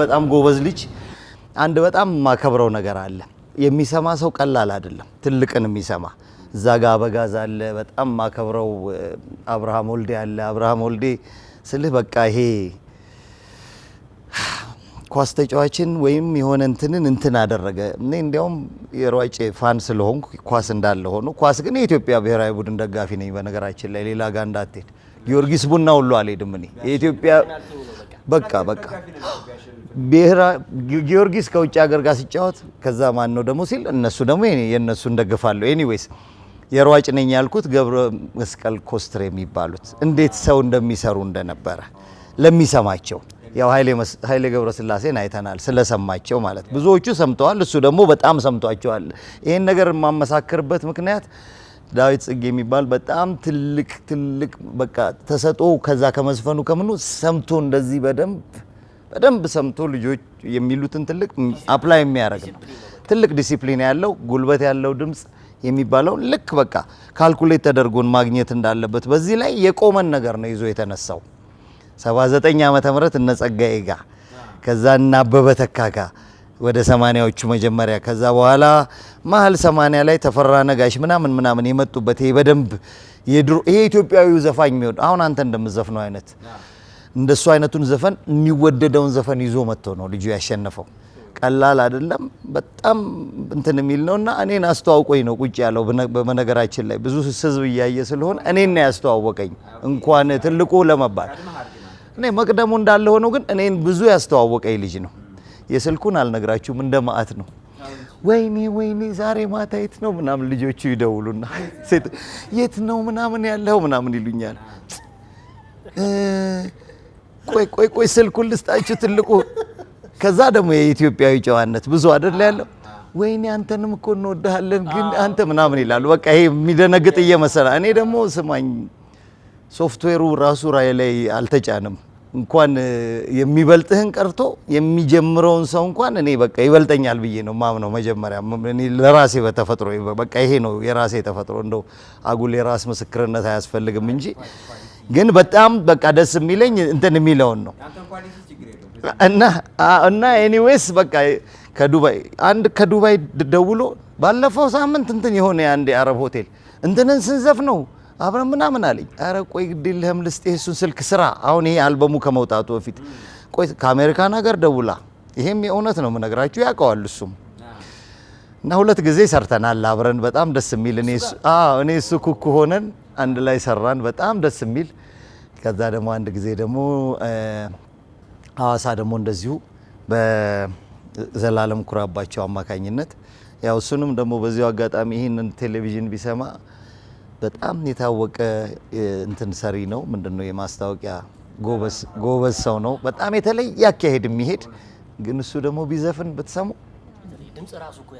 በጣም ጎበዝ ልጅ አንድ በጣም ማከብረው ነገር አለ የሚሰማ ሰው ቀላል አይደለም ትልቅን የሚሰማ እዛ ጋር አበጋዝ አለ በጣም ማከብረው አብርሃም ወልዴ ስልህ በቃ ይሄ ኳስ ተጫዋችን ወይም የሆነ እንትን አደረገ እኔ እንዲያውም የሯጭ ፋን ስለሆንኩ ኳስ እንዳለ ሆኖ ኳስ ግን የኢትዮጵያ ብሔራዊ ቡድን ደጋፊ ነኝ በነገራችን ላይ ሌላ ጋር እንዳትሄድ ጊዮርጊስ ቡና ሁሉ አልሄድም እኔ የኢትዮጵያ በቃ ጊዮርጊስ ከውጭ ሀገር ጋር ሲጫወት ከዛ ማን ነው ደግሞ ሲል እነሱ ደግሞ የነሱ እንደግፋለሁ ኤኒዌይስ የሯጭ ነኝ ያልኩት ገብረ መስቀል ኮስትሬ የሚባሉት እንዴት ሰው እንደሚሰሩ እንደነበረ ለሚሰማቸው ያው ኃይሌ ገብረስላሴን አይተናል ስለሰማቸው ማለት ብዙዎቹ ሰምተዋል እሱ ደግሞ በጣም ሰምቷቸዋል ይሄን ነገር ማመሳከርበት ምክንያት ዳዊት ጽጌ የሚባል በጣም ትልቅ በቃ ተሰጦ ከዛ ከመዝፈኑ ከምኑ ሰምቶ እንደዚህ በደንብ ሰምቶ ልጆች የሚሉትን ትልቅ አፕላይ የሚያደርግ ነው ትልቅ ዲሲፕሊን ያለው ጉልበት ያለው ድምጽ የሚባለው ልክ በቃ ካልኩሌት ተደርጎን ማግኘት እንዳለበት በዚህ ላይ የቆመን ነገር ነው ይዞ የተነሳው 79 ዓመተ ምህረት እነ ጸጋዬ ጋር ከዛ እና አበበ ተካካ ወደ 80ዎቹ መጀመሪያ ከዛ በኋላ መሀል 80 ላይ ተፈራ ነጋሽ ምናምን የመጡበት ይሄ በደንብ የድሮ ይሄ ኢትዮጵያዊው ዘፋኝ የሚወድ አሁን አንተ እንደምትዘፍነው አይነት እንደሱ አይነቱን ዘፈን የሚወደደውን ዘፈን ይዞ መጥቶ ነው ልጁ ያሸነፈው ቀላል አይደለም በጣም እንትን የሚል ነውና እኔን አስተዋውቆኝ ነው ቁጭ ያለው በመነገራችን ላይ ብዙ ህዝብ እያየ ስለሆነ እኔን ነው ያስተዋወቀኝ እንኳን ትልቁ ለመባል እኔ መቅደሙ እንዳለ ሆኖ ግን እኔን ብዙ ያስተዋወቀኝ ልጅ ነው። የስልኩን አልነግራችሁም እንደ ማአት ነው። ወይኔ ዛሬ ማታ የት ነው ምናምን ልጆቹ ይደውሉና የት ነው ምናምን ያለው ምናምን ይሉኛል። ቆይ ስልኩን ልስጣችሁ ትልቁ። ከዛ ደግሞ የኢትዮጵያዊ ጨዋነት ብዙ አይደል ያለው። ወይኔ አንተንም እኮ እንወድሃለን ግን አንተ ምናምን ይላሉ። በቃ ይሄ የሚደነግጥ እየመሰለ እኔ ደግሞ ስማኝ ሶፍትዌሩ ራሱ ራይ ላይ አልተጫንም። እንኳን የሚበልጥህን ቀርቶ የሚጀምረውን ሰው እንኳን እኔ በቃ ይበልጠኛል ብዬ ነው ማምነው። መጀመሪያ እኔ ለራሴ በተፈጥሮ በቃ ይሄ ነው የራሴ ተፈጥሮ። እንደው አጉል የራስ ምስክርነት አያስፈልግም እንጂ ግን በጣም በቃ ደስ የሚለኝ እንትን የሚለውን ነው። እና ኤኒዌይስ በቃ ከዱባይ ደውሎ ባለፈው ሳምንት እንትን የሆነ አንድ የአረብ ሆቴል እንትንን ስንዘፍ ነው አብረን ምናምን አለኝ። አረ ቆይ ግድልህም ልስጥህ እሱን ስልክ ስራ። አሁን ይሄ አልበሙ ከመውጣቱ በፊት ቆይ ከአሜሪካን ሀገር ደውላ፣ ይሄም የእውነት ነው የምነግራችሁ ያውቀዋል እሱም። እና 2 ጊዜ ሰርተናል አብረን በጣም ደስ የሚል እኔ እሱ ኩኩ ሆነን አንድ ላይ ሰራን በጣም ደስ የሚል። ከዛ ደግሞ አንድ ጊዜ ደግሞ ሐዋሳ ደግሞ እንደዚሁ በዘላለም ኩራባቸው አማካኝነት ያው እሱንም ደግሞ በዚሁ አጋጣሚ ይህንን ቴሌቪዥን ቢሰማ በጣም የታወቀ እንትን ሰሪ ነው። ምንድነው የማስታወቂያ ጎበዝ ሰው ነው። በጣም የተለየ አካሄድ የሚሄድ ግን እሱ ደግሞ ቢዘፍን ብትሰሙ ድምጽ ራሱ እኮ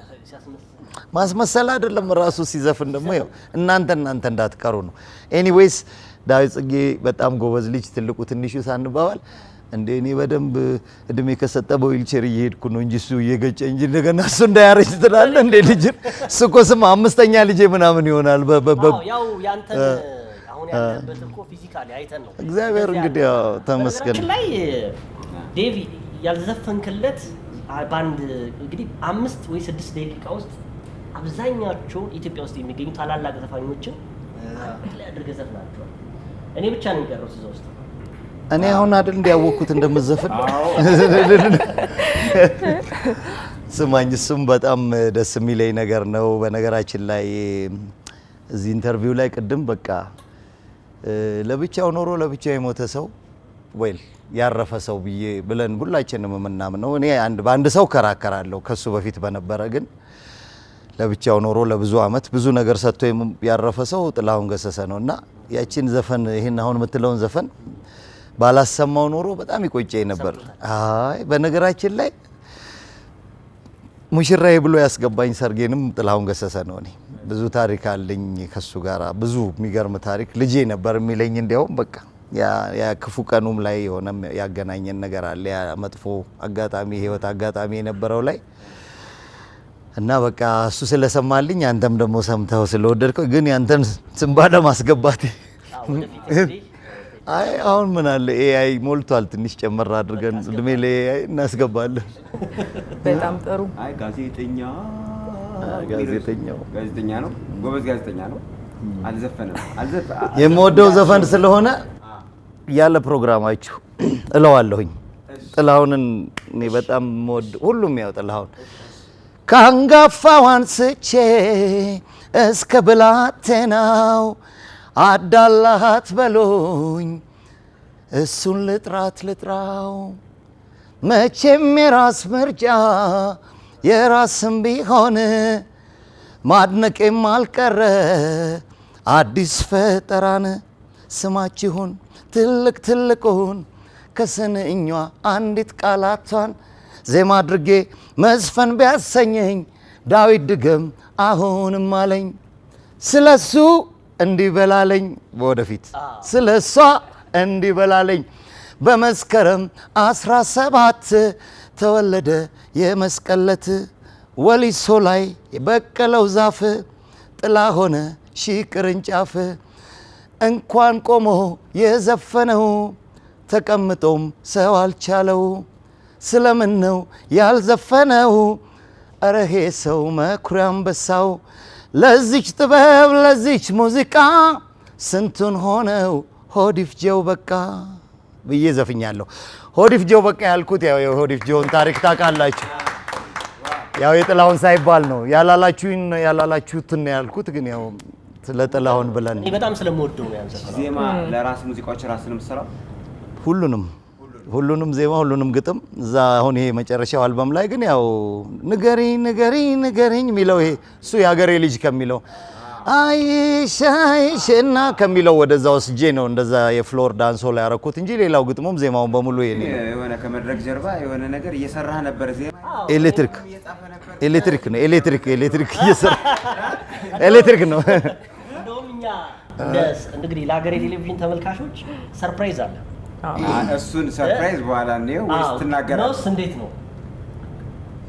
ማስመሰል አይደለም ራሱ ሲዘፍን ደግሞ ያው እናንተ እንዳትቀሩ ነው። ኤኒዌይስ ዳዊት ጽጌ በጣም ጎበዝ ልጅ፣ ትልቁ ትንሹ ሳንባባል እንደ እኔ በደንብ እድሜ ከሰጠ በዊልቸር እየሄድኩ ነው እንጂ እሱ እየገጨ እንጂ እንደገና እሱ እንዳያረጅ ትላለህ እንደ ልጅ እሱ እኮ ስማ 5ኛ ልጄ ምናምን ይሆናል። ያው ያንተን አሁን ያለበት እኮ ፊዚካሊ አይተን ነው። እግዚአብሔር እንግዲህ ያው ተመስገን ላይ ዴቪ ያልዘፈንክለት ባንድ እንግዲህ 5 ወይ 6 ደቂቃ ውስጥ አብዛኛቸው ኢትዮጵያ ውስጥ የሚገኙ ታላላቅ ዘፋኞችን ላይ አድርገህ ዘፍናቸዋል። እኔ ብቻ ነኝ የቀረው እዛ ውስጥ። እኔ አሁን አይደል እንዲያወቅኩት እንደምዘፍን ስማኝ፣ እሱም በጣም ደስ የሚለኝ ነገር ነው። በነገራችን ላይ እዚህ ኢንተርቪው ላይ ቅድም በቃ ለብቻው ኖሮ ለብቻው የሞተ ሰው ወይ ያረፈ ሰው ብለን ሁላችንም የምናምነው። እኔ በአንድ ሰው ከራከራለሁ ከሱ በፊት በነበረ ግን ለብቻው ኖሮ ለብዙ አመት ብዙ ነገር ሰጥቶ ያረፈ ሰው ጥላሁን ገሰሰ ነውና ያቺን ዘፈን ይሄን አሁን የምትለውን ዘፈን ባላሰማው ኖሮ በጣም ይቆጨኝ ነበር። አይ በነገራችን ላይ ሙሽራዬ ብሎ ያስገባኝ ሰርጌንም ጥላሁን ገሰሰ ነው። እኔ ብዙ ታሪክ አለኝ ከሱ ጋር ብዙ የሚገርም ታሪክ። ልጄ ነበር የሚለኝ እንዲያውም በቃ ያ ክፉ ቀኑም ላይ የሆነ ያገናኘን ነገር አለ። ያ መጥፎ አጋጣሚ ህይወት አጋጣሚ የነበረው ላይ እና በቃ እሱ ስለሰማልኝ አንተም ደግሞ ሰምተው ስለወደድከው ግን ያንተን ስም ባለማስገባት አይ አሁን ምን አለ ኤአይ ሞልቷል። ትንሽ ጨመር አድርገን እድሜ ለኤአይ እናስገባለን። በጣም ጥሩ። አይ ጋዜጠኛው ጋዜጠኛ ነው፣ ጎበዝ ጋዜጠኛ ነው። አልዘፈነም። የምወደው ዘፈን ስለሆነ ያለ ፕሮግራማችሁ እለዋለሁኝ። ጥላሁንን እኔ በጣም ሁሉም ያው ጥላሁን ካንጋፋው አንስቼ እስከ ብላቴናው አዳላት በሎኝ እሱን ልጥራው መቼም የራስ ምርጫ የራስም ቢሆን ማድነቄም አልቀረ አዲስ ፈጠራን ስማችሁን ትልቅ ትልቁን ከስንኟ አንዲት ቃላቷን ዜማ አድርጌ መዝፈን ቢያሰኘኝ ዳዊት ድገም አሁንም አለኝ ስለሱ እንዲበላለኝ ወደፊት ስለሷ እንዲበላለኝ በመስከረም 17 ተወለደ የመስቀለት ወሊሶ ላይ የበቀለው ዛፍ ጥላ ሆነ ሺህ ቅርንጫፍ እንኳን ቆሞ የዘፈነው ተቀምጦም ሰው አልቻለው ስለምን ነው ያልዘፈነው አረሄ ሰው መኩሪያ አንበሳው ለዚች ጥበብ ለዚች ሙዚቃ ስንቱን ሆነው ሆዲፍጀው በቃ ብዬ ዘፍኛለሁ። ሆዲፍጀው በቃ ያልኩት ያው የሆዲፍጀውን ታሪክ ታውቃላችሁ። ያው የጥላሁን ሳይባል ነው ያላላችሁትን ያልኩት ግን ያው ስለ ጥላሁን ብለን እኔ በጣም ስለምወደው ነው ያንተ ዜማ ለራስ ሙዚቃዎች ራስን የምትሰራው ሁሉንም ዜማ ሁሉንም ግጥም እዛ አሁን ይሄ መጨረሻው አልበም ላይ ግን ያው ንገሪኝ የሚለው ይሄ እሱ የሀገሬ ልጅ ከሚለው አይሻይሽና ከሚለው ወደዛ ወስጄ ነው እንደዛ የፍሎር ዳንሶ ላይ ያረኩት እንጂ ሌላው ግጥሙም ዜማውን በሙሉ የኔ ነው። የሆነ ከመድረክ ጀርባ የሆነ ነገር እየሰራህ ነበር። ዜማ ኤሌክትሪክ እየሰራ ኤሌክትሪክ ነው። እንደውም እኛ እንግዲህ ለሀገሬ ቴሌቪዥን ተመልካቾች ሰርፕራይዝ አለ። እሱን ሰርፕራይዝ በኋላ ነው ወይስ ትናገራለህ? እንዴት ነው?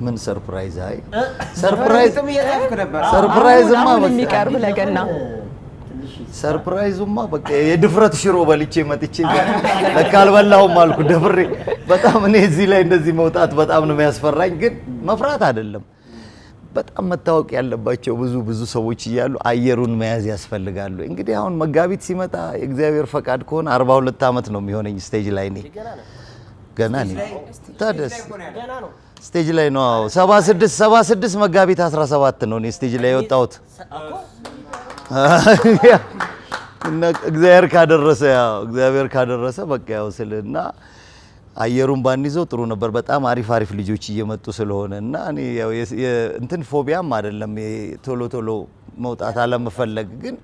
ምን ሰርፕራይዝ? አይ ሰርፕራይዝም እየጻፍክ ነበር። ሰርፕራይዝማ የሚቀርብ ለገና ሰርፕራይዙማ በቃ የድፍረት ሽሮ በልቼ መጥቼ ለካ አልበላሁም አልኩ ደፍሬ። በጣም እኔ እዚህ ላይ እንደዚህ መውጣት በጣም ነው የሚያስፈራኝ። ግን መፍራት አይደለም፣ በጣም መታወቅ ያለባቸው ብዙ ሰዎች እያሉ አየሩን መያዝ ያስፈልጋሉ። እንግዲህ አሁን መጋቢት ሲመጣ የእግዚአብሔር ፈቃድ ከሆነ 42 ዓመት ነው የሚሆነኝ ስቴጅ ላይ ነኝ። ገና ነኝ። ታደስ ስቴጅ ላይ ነው። 76 መጋቢት 17 ነው እኔ ስቴጅ ላይ የወጣሁት። እና እግዚአብሔር ካደረሰ በቃ ያው ስልና አየሩን ባንይዘው ጥሩ ነበር። በጣም አሪፍ ልጆች እየመጡ ስለሆነ እና እኔ ያው እንትን ፎቢያም አይደለም ቶሎ መውጣት አለመፈለግ፣ ግን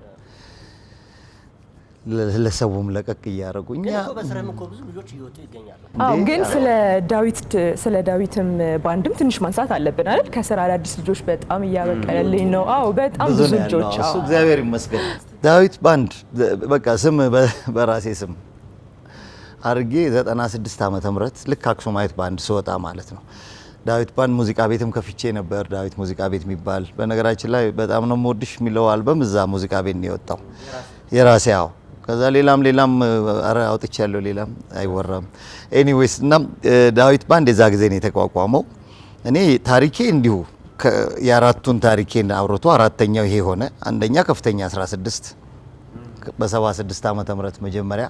ለሰውም ለቀቅ እያደረጉኝ በስራም እኮ ብዙ ልጆች እየወጡ ይገኛሉ። አዎ፣ ግን ስለ ዳዊትም ባንድም ትንሽ ማንሳት አለብን አይደል? ከስራ አዳዲስ ልጆች በጣም እያበቀለልኝ ነው። አዎ፣ በጣም ብዙ ልጆች። እሱ እግዚአብሔር ይመስገን። ዳዊት ባንድ በቃ ስም በራሴ ስም አርጌ 96 ዓመተ ምህረት ልክ አክሱማይት ባንድ ስወጣ ማለት ነው። ዳዊት ባንድ ሙዚቃ ቤትም ከፍቼ ነበር። ዳዊት ሙዚቃ ቤት የሚባል በነገራችን ላይ በጣም ነው የምወድሽ የሚለው አልበም እዛ ሙዚቃ ቤት ነው የወጣው የራሴ። ያው ከዛ ሌላም አውጥቻለሁ፣ ሌላም አይወራም። ኤኒዌይስ እና ዳዊት ባንድ የዛ ጊዜ ነው የተቋቋመው። እኔ ታሪኬ እንዲሁ የአራቱን ታሪኬን አውርቶ አራተኛው ይሄ ሆነ። አንደኛ ከፍተኛ 16 በ76 ዓመተ ምህረት መጀመሪያ፣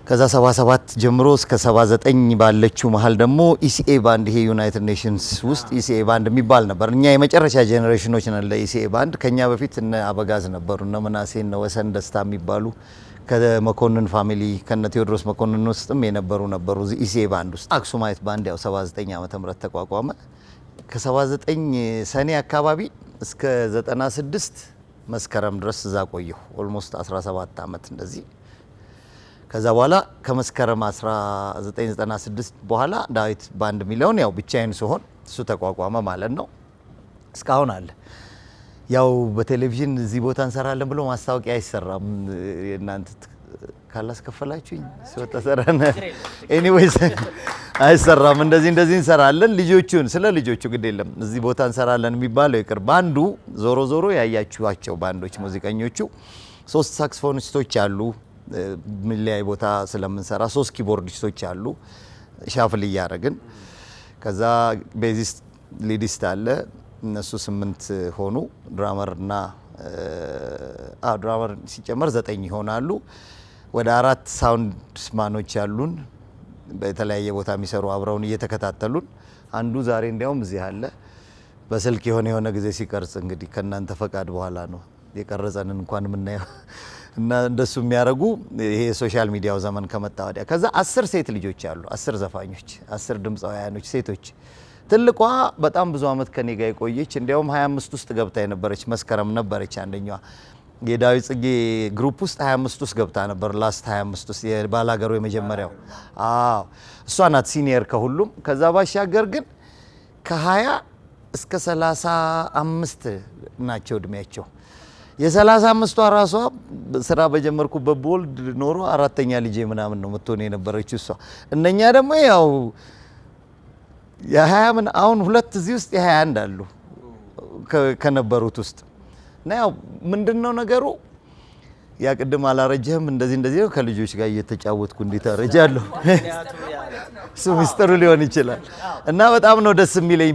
ከዛ 77 ጀምሮ እስከ 79 ባለችው መሀል ደግሞ ኢሲኤ ባንድ፣ ይሄ ዩናይትድ ኔሽንስ ውስጥ ኢሲኤ ባንድ የሚባል ነበር። እኛ የመጨረሻ ጄኔሬሽኖች ነን ለኢሲኤ ባንድ። ከኛ በፊት እነ አበጋዝ ነበሩ፣ እነ ምናሴ፣ እነ ወሰን ደስታ የሚባሉ ከመኮንን ፋሚሊ ከነ ቴዎድሮስ መኮንን ውስጥም የነበሩ ኢሲኤ ባንድ ውስጥ። አክሱማይት ባንድ ያው 79 ዓመተ ምህረት ተቋቋመ። ከ79 ሰኔ አካባቢ እስከ 96 መስከረም ድረስ እዛ ቆየሁ። ኦልሞስት 17 ዓመት እንደዚህ። ከዛ በኋላ ከመስከረም 1996 በኋላ ዳዊት ባንድ የሚለውን ያው ብቻዬን ስሆን እሱ ተቋቋመ ማለት ነው። እስካሁን አለ። ያው በቴሌቪዥን እዚህ ቦታ እንሰራለን ብሎ ማስታወቂያ አይሰራም። እናንተ ካላስከፈላችሁኝ ሲወጣ ሰራነ። ኤኒዌይስ አይሰራም። እንደዚህ እንሰራለን። ስለ ልጆቹ ግድ የለም። እዚህ ቦታ እንሰራለን የሚባለው ይቅር። ባንዱ ዞሮ ያያችኋቸው ባንዶች ሙዚቀኞቹ 3 ሳክስፎኒስቶች አሉ። ሚሊያይ ቦታ ስለምንሰራ 3 ኪቦርዲስቶች አሉ ሻፍል እያደረግን። ከዛ ቤዚስት ሊዲስት አለ። እነሱ 8 ሆኑ። ድራመርና ድራመር ሲጨመር 9 ይሆናሉ። ወደ 4 ሳውንድ ማኖች ያሉን በተለያየ ቦታ የሚሰሩ አብረውን እየተከታተሉን። አንዱ ዛሬ እንዲያውም እዚህ አለ። በስልክ የሆነ ጊዜ ሲቀርጽ እንግዲህ ከእናንተ ፈቃድ በኋላ ነው የቀረጸንን እንኳን የምናየው እና እንደሱ የሚያደርጉ ይሄ ሶሻል ሚዲያው ዘመን ከመጣ ወዲያ። ከዛ 10 ሴት ልጆች አሉ፣ 10 ዘፋኞች፣ 10 ድምፃውያኖች ሴቶች። ትልቋ በጣም ብዙ አመት ከኔ ጋር የቆየች እንዲያውም 25 ውስጥ ገብታ የነበረች መስከረም ነበረች አንደኛዋ። የዳዊት ጽጌ ግሩፕ ውስጥ 25 ውስጥ ገብታ ነበር። ላስት 25 ውስጥ የባላገሩ የመጀመሪያው እሷ ናት ሲኒየር ከሁሉም። ከዛ ባሻገር ግን ከ20 እስከ 35 ናቸው እድሜያቸው። የ35ቷ ራሷ ስራ በጀመርኩበት ቦልድ ኖሮ 4ኛ ልጄ ምናምን ነው የምትሆን የነበረችው እሷ። እነኛ ደግሞ ያው የ20 አሁን 2 እዚህ ውስጥ የ21 አሉ ከነበሩት ውስጥ። እና ያው ምንድነው ነገሩ ያ ቅድም አላረጀህም እንደዚህ ነው ከልጆች ጋር እየተጫወትኩ እንዴት አረጃለሁ እሱ ሚስጥሩ ሊሆን ይችላል። እና በጣም ነው ደስ የሚለኝ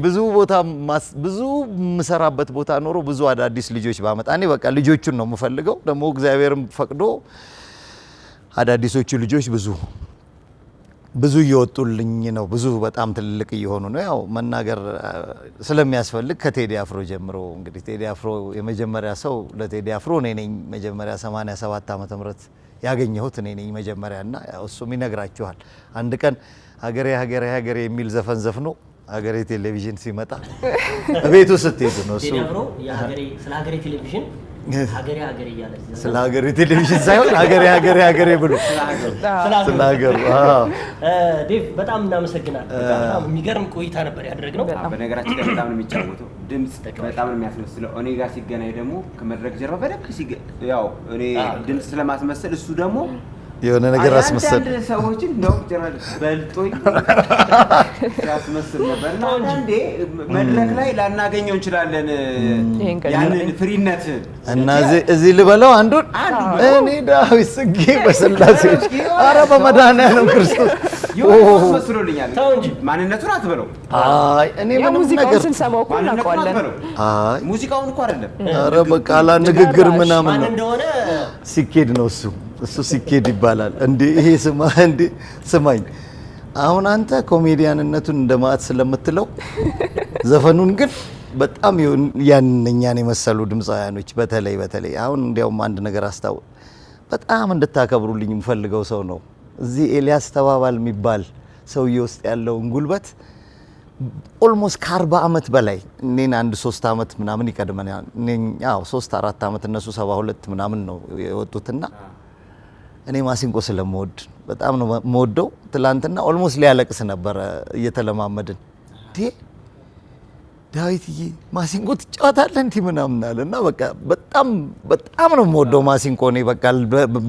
ብዙ የምሰራበት ቦታ ኖሮ ብዙ አዳዲስ ልጆች ባመጣ እኔ በቃ ልጆቹን ነው የምፈልገው። ደግሞ እግዚአብሔርም ፈቅዶ አዳዲሶቹ ልጆች ብዙ እየወጡልኝ ነው። ብዙ በጣም ትልልቅ እየሆኑ ነው። ያው መናገር ስለሚያስፈልግ ከቴዲ አፍሮ ጀምሮ እንግዲህ ቴዲ አፍሮ የመጀመሪያ ሰው ለቴዲ አፍሮ እኔ ነኝ መጀመሪያ 87 ዓመተ ምህረት ያገኘሁት እኔ ነኝ መጀመሪያና እሱም ይነግራችኋል። አንድ ቀን ሀገሬ ሀገሬ ሀገሬ የሚል ዘፈን ዘፍኖ ሀገሬ ቴሌቪዥን ሲመጣ ቤቱ ስትሄዱ ነው እሱ ስለ ሀገሬ ቴሌቪዥን ሀገሬ ሀገሬ እያለ ስለ ሀገሬ ቴሌቪዥን ሳይሆን ሀገሬ ሀገሬ ሀገሬ ብሎ ስለ ሀገሩ። ዴቭ በጣም እናመሰግናለን። በጣም የሚገርም ቆይታ ነበር ያደረግነው። በነገራችን ላይ በጣም ነው የሚጫወተው፣ ድምጽ በጣም ነው የሚያስመስለው። እኔ ጋር ሲገናኝ ደግሞ ከመድረክ ጀርባ በደንብ ያው እኔ ድምጽ ስለማስመሰል እሱ ደግሞ የሆነ ነገር አስመሰል አንድ ሰዎችን ነው በልጦኝ ያስመስል ነበር። እና አንዴ መድረክ ላይ ላናገኘው እንችላለን ያንን ፍሪነት እና እዚህ ልበለው አንዱን እኔ ዳዊት ጽጌ በስላሴዎች ኧረ በመድኃኒዓለም ክርስቶስ መስሎልኛል። ማንነቱን አትበለው። አይ እኔ ምንም ነገር ስንሰማው እኮ እናውቀዋለን። አይ ሙዚቃውን እኮ አይደለም። ኧረ በቃ ንግግር ምናምን ማን ነው እንደሆነ ሲኬድ ነው እሱ ሲኬድ ይባላል እንዴ ይሄ ስማ እንዴ ስማኝ አሁን አንተ ኮሜዲያንነቱን እንደማት ስለምትለው ዘፈኑን ግን በጣም ያንኛን የመሰሉ ድምፃውያኖች በተለይ አሁን እንዲያውም አንድ ነገር በጣም እንድታከብሩልኝ የምፈልገው ሰው ነው እዚህ ኤልያስ ተባባል የሚባል ሰውዬ ውስጥ ያለውን ጉልበት ኦልሞስት ከ40 ዓመት በላይ እኔን አንድ 3 ዓመት ምናምን ይቀድመኛል። ያው 3-4 ዓመት እነሱ 72 ምናምን ነው የወጡትና እኔ ማሲንቆ ስለምወድ በጣም ነው የምወደው። ትላንትና ኦልሞስት ሊያለቅስ ነበር እየተለማመድን ዳዊትዬ ማሲንቆ ትጫወታለህ እንዴ ምናምን አለና በቃ በጣም ነው የምወደው ማሲንቆ። እኔ በቃ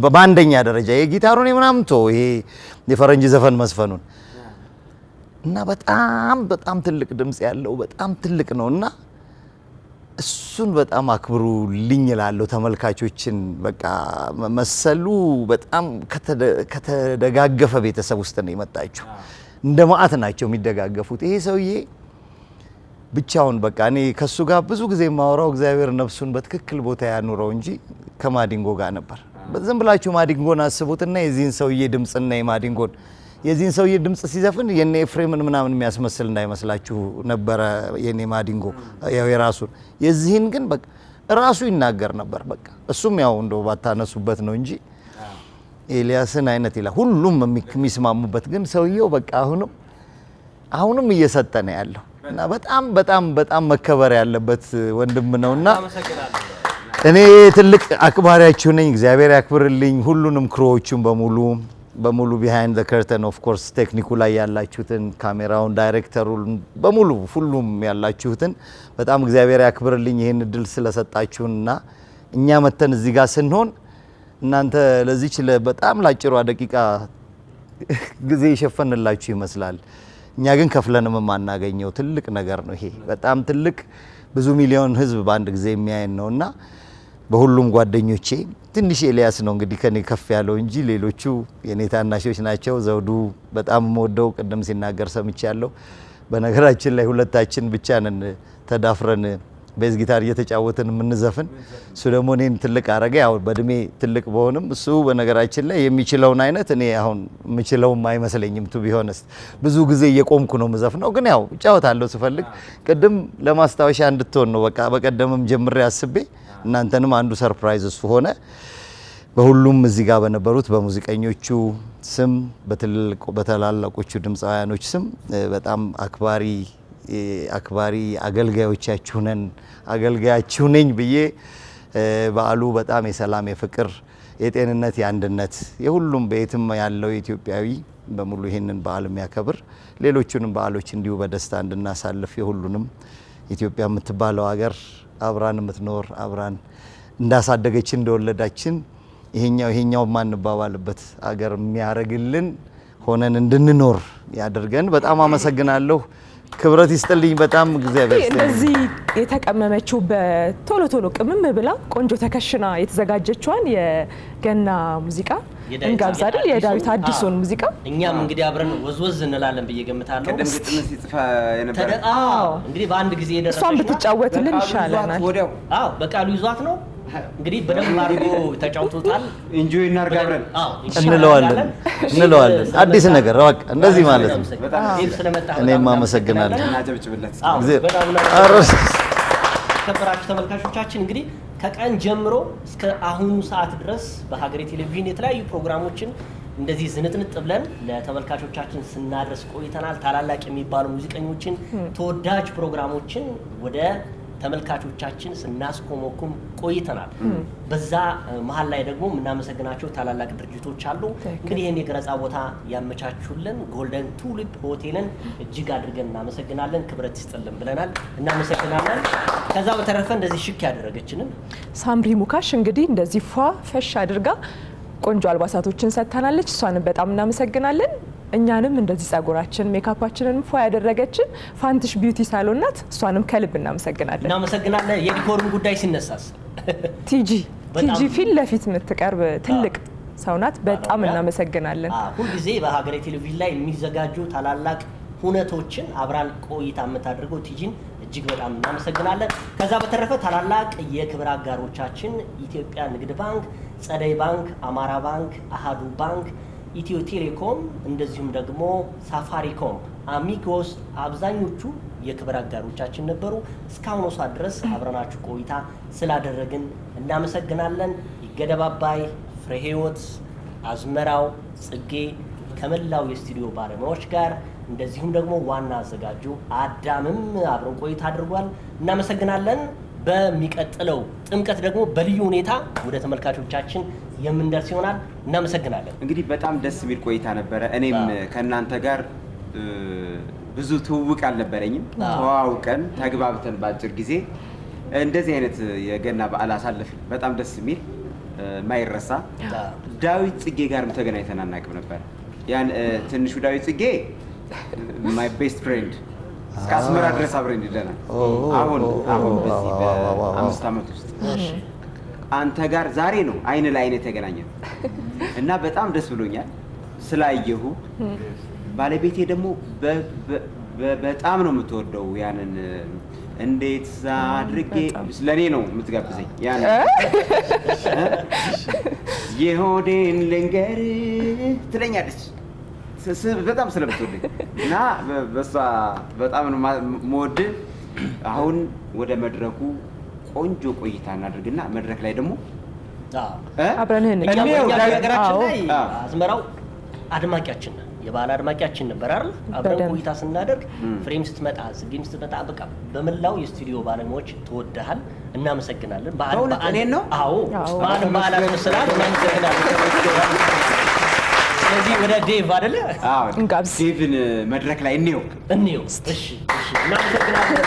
በአንደኛ ደረጃ የጊታሩን ምናምን ይሄ የፈረንጅ ዘፈን መስፈኑን እና በጣም ትልቅ ድምጽ ያለው በጣም ትልቅ ነውና እሱን በጣም አክብሩልኝ እላለሁ። ተመልካቾችን በቃ መሰሉ በጣም ከተደጋገፈ ቤተሰብ ውስጥ ነው የመጣችው። እንደ ማአት ናቸው የሚደጋገፉት። ይሄ ሰውዬ ብቻውን በቃ እኔ ከሱ ጋር ብዙ ጊዜ የማወራው እግዚአብሔር ነፍሱን በትክክል ቦታ ያኑረው እንጂ ከማዲንጎ ጋር ነበር። ዝም ብላችሁ ማዲንጎን አስቡትና የዚህን ሰውዬ ድምጽና የማዲንጎን የዚህን ሰውዬ ድምጽ ሲዘፍን የኔ ኤፍሬምን ምናምን የሚያስመስል እንዳይመስላችሁ ነበረ የኔ ማዲንጎ ያው የራሱን የዚህን ግን በቃ ራሱ ይናገር ነበር። በቃ እሱም ያው እንደው ባታነሱበት ነው እንጂ ኤልያስን አይነት ይላል ሁሉም የሚስማሙበት ግን ሰውዬው በቃ አሁንም እየሰጠ ነው ያለው እና በጣም መከበር ያለበት ወንድም ነውና እኔ ትልቅ አክባሪያችሁ ነኝ። እግዚአብሔር ያክብርልኝ ሁሉንም ክሮዎቹን በሙሉ ቢሃይንድ ዘ ከርተን ኦፍ ኮርስ ቴክኒኩ ላይ ያላችሁትን ካሜራውን ዳይሬክተሩን በሙሉ ሁሉም ያላችሁትን በጣም እግዚአብሔር ያክብርልኝ ይሄን እድል ስለሰጣችሁና እኛ መተን እዚህ ጋር ስንሆን እናንተ ለዚች በጣም ላጭሯ ደቂቃ ጊዜ ይሸፈንላችሁ ይመስላል። እኛ ግን ከፍለንም የማናገኘው ትልቅ ነገር ነው። ይሄ በጣም ትልቅ ብዙ ሚሊዮን ህዝብ በአንድ ጊዜ የሚያየን ነውና በሁሉም ጓደኞቼ ትንሽ ኤልያስ ነው እንግዲህ ከኔ ከፍ ያለው እንጂ ሌሎቹ የኔ ታናሾች ናቸው። ዘውዱ በጣም የምወደው ቅድም ሲናገር ሰምቻለሁ። በነገራችን ላይ ሁለታችን ብቻ ነን ተዳፍረን ቤዝ ጊታር እየተጫወትን የምንዘፍን። እሱ ደግሞ እኔን ትልቅ አረገ። ያው በእድሜ ትልቅ በሆንም እሱ በነገራችን ላይ የሚችለውን አይነት እኔ አሁን የምችለውም አይመስለኝም። ቱ ቢሆንስ ብዙ ጊዜ እየቆምኩ ነው የምዘፍነው፣ ግን ያው እጫወታለሁ ስፈልግ። ቅድም ለማስታወሻ እንድትሆን ነው በቃ በቀደምም ጀምሬ አስቤ እናንተንም አንዱ ሰርፕራይዝ እሱ ሆነ። በሁሉም እዚህ ጋር በነበሩት በሙዚቀኞቹ ስም በተላላቆቹ ድምፃውያኖች ስም በጣም አክባሪ አገልጋያችሁ ነኝ ብዬ በዓሉ በጣም የሰላም የፍቅር የጤንነት የአንድነት የሁሉም በየትም ያለው ኢትዮጵያዊ በሙሉ ይህንን በዓል የሚያከብር ሌሎቹንም በዓሎች እንዲሁ በደስታ እንድናሳልፍ የሁሉንም ኢትዮጵያ የምትባለው ሀገር አብራን የምትኖር አብራን እንዳሳደገችን እንደወለዳችን ይሄኛው ማንባባልበት ሀገር የሚያረግልን ሆነን እንድንኖር ያደርገን። በጣም አመሰግናለሁ። ክብረት ይስጥልኝ። በጣም እግዚአብሔር ይስጥልኝ። እንደዚህ የተቀመመችው በቶሎ ቅምም ብላ ቆንጆ ተከሽና የተዘጋጀችዋን የገና ሙዚቃ እንጋብዝ አይደል? የዳዊት አዲሱን ሙዚቃ እኛም እንግዲህ አብረን ወዝወዝ እንላለን ብዬ ገምታለሁ። ቅድም ግጥም ሲጽፋ የነበረ እንግዲህ በአንድ ጊዜ የደረሰች እሷን ብትጫወትልን ይሻለናል። አዎ በቃሉ ይዟት ነው እንግዲህ በደንብ አድርጎ ተጫውቶታል። ኢንጆይ እናድርግ አብረን እንለዋለን። አዲስ ነገር በቃ እንደዚህ ማለት ነው። እኔም አመሰግናለሁ። እናጨብጭብለት። በጣም የተከበራችሁ ተመልካቾቻችን እንግዲህ ከቀን ጀምሮ እስከ አሁኑ ሰዓት ድረስ በሀገሬ ቴሌቪዥን የተለያዩ ፕሮግራሞችን እንደዚህ ዝንጥንጥ ብለን ለተመልካቾቻችን ስናደርስ ቆይተናል። ታላላቅ የሚባሉ ሙዚቀኞችን ተወዳጅ ፕሮግራሞችን ወደ ተመልካቾቻችን ስናስኮመኩም ቆይተናል። በዛ መሀል ላይ ደግሞ የምናመሰግናቸው ታላላቅ ድርጅቶች አሉ። እንግዲህ ይህን የቀረጻ ቦታ ያመቻቹልን ጎልደን ቱሊፕ ሆቴልን እጅግ አድርገን እናመሰግናለን። ክብረት ይስጥልን ብለናል። እናመሰግናለን። ከዛ በተረፈ እንደዚህ ሽክ ያደረገችንን ሳምሪ ሙካሽ እንግዲህ እንደዚህ ፏ ፈሽ አድርጋ ቆንጆ አልባሳቶችን ሰጥታናለች። እሷንም በጣም እናመሰግናለን። እኛንም እንደዚህ ጸጉራችን ሜካፓችንን ፏ ያደረገችን ፋንትሽ ቢዩቲ ሳሎን ናት። እሷንም ከልብ እናመሰግናለን። የዲኮሩን ጉዳይ ሲነሳስ ቲጂ ፊት ለፊት የምትቀርብ ትልቅ ሰው ናት። በጣም እናመሰግናለን። ሁልጊዜ በሀገሬ ቴሌቪዥን ላይ የሚዘጋጁ ታላላቅ ሁነቶችን አብራን ቆይታ የምታደርገው ቲጂን እጅግ በጣም እናመሰግናለን። ከዛ በተረፈ ታላላቅ የክብር አጋሮቻችን ኢትዮጵያ ንግድ ባንክ፣ ጸደይ ባንክ፣ አማራ ባንክ፣ አሃዱ ባንክ፣ ኢትዮ ቴሌኮም እንደዚሁም ደግሞ ሳፋሪኮም፣ አሚጎስ አብዛኞቹ የክብር አጋሮቻችን ነበሩ። እስካሁኑ ሰዓት ድረስ አብረናችሁ ቆይታ ስላደረግን እናመሰግናለን። ይገደብ አባይ፣ ፍሬ ህይወት፣ አዝመራው፣ ጽጌ ከመላው የስቱዲዮ ባለሙያዎች ጋር እንደዚሁም ደግሞ ዋና አዘጋጁ አዳምም አብረን ቆይታ አድርጓል። እናመሰግናለን። በሚቀጥለው ጥምቀት ደግሞ በልዩ ሁኔታ ወደ ተመልካቾቻችን የምንደርስ ይሆናል። እናመሰግናለን። እንግዲህ በጣም ደስ የሚል ቆይታ ነበረ። እኔም ከእናንተ ጋር ብዙ ትውውቅ አልነበረኝም። ተዋውቀን ተግባብተን በአጭር ጊዜ እንደዚህ አይነት የገና በዓል አሳለፍን። በጣም ደስ የሚል ማይረሳ። ዳዊት ጽጌ ጋርም ተገናኝተን አናውቅም ነበር። ያን ትንሹ ዳዊት ጽጌ ማይ ቤስት ፍሬንድ እስከ አስመራ ድረስ አብረን ሄደናል። አሁን በዚህ በ5 ዓመት ውስጥ አንተ ጋር ዛሬ ነው አይን ለአይን የተገናኘን እና በጣም ደስ ብሎኛል ስላየሁ። ባለቤቴ ደግሞ በጣም ነው የምትወደው ያንን እንዴት አድርጌ ለኔ ነው የምትጋብዘኝ። ያን የሆዴን ልንገር ትለኛለች በጣም ስለምትወደኝ እና በሷ በጣም ነው የምወድህ። አሁን ወደ መድረኩ ቆንጆ ቆይታ እናድርግና መድረክ ላይ ደግሞ አብረን ነገራችን ላይ አዝመራው አድማቂያችን የባህል አድማቂያችን ነበር አይደል? አብረን ቆይታ ስናደርግ ፍሬም ስትመጣ ጽጌም ስትመጣ በቃ በመላው የስቱዲዮ ባለሙያዎች ተወደሃል። እናመሰግናለን። እኔን ነው? አዎ በዓል አስመስላል። እናመሰግናለን። ስለዚህ ወደ ዴቭ አይደለ? ዴቭን መድረክ ላይ እንየው። እሺ እናመሰግናለን።